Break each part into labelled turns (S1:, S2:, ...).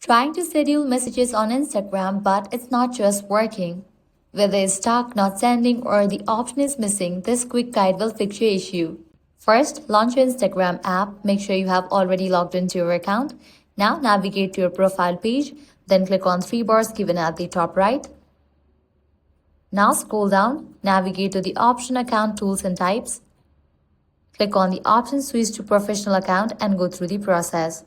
S1: Trying to schedule messages on Instagram, but it's not just working. Whether it's stuck, not sending, or the option is missing, this quick guide will fix your issue. First, launch your Instagram app. Make sure you have already logged into your account. Now navigate to your profile page, then click on three bars given at the top right. Now scroll down, navigate to the option Account Tools and Types. Click on the option Switch to Professional Account and go through the process.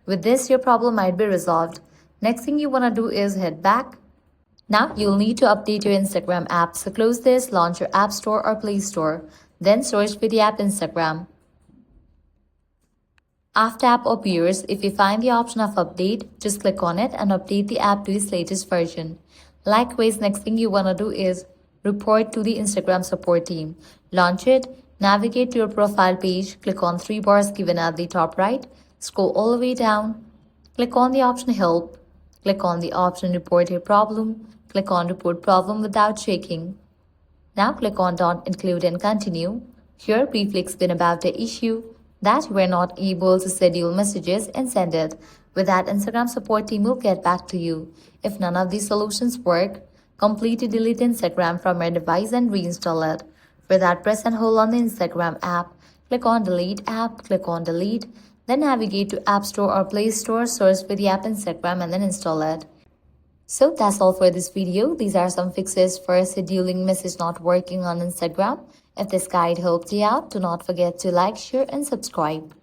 S1: With this, your problem might be resolved. Next thing you want to do is head back. Now you'll need to update your Instagram app. So close this, launch your App Store or Play Store. Then search for the app Instagram. After app appears, if you find the option of update, just click on it and update the app to its latest version. Likewise, next thing you want to do is report to the Instagram support team. Launch it, navigate to your profile page, click on three bars given at the top right. Scroll all the way down, click on the option Help, click on the option Report Your Problem, click on Report Problem Without Checking. Now click on Don't Include and Continue. Here briefly explain about the issue that you were not able to schedule messages and send it. With that, Instagram support team will get back to you. If none of these solutions work, completely delete Instagram from your device and reinstall it. For that, press and hold on the Instagram app, click on Delete App, click on Delete. Then navigate to App Store or Play Store, search for the app Instagram and then install it. So that's all for this video. These are some fixes for scheduling message not working on Instagram. If this guide helped you out, do not forget to like, share and subscribe.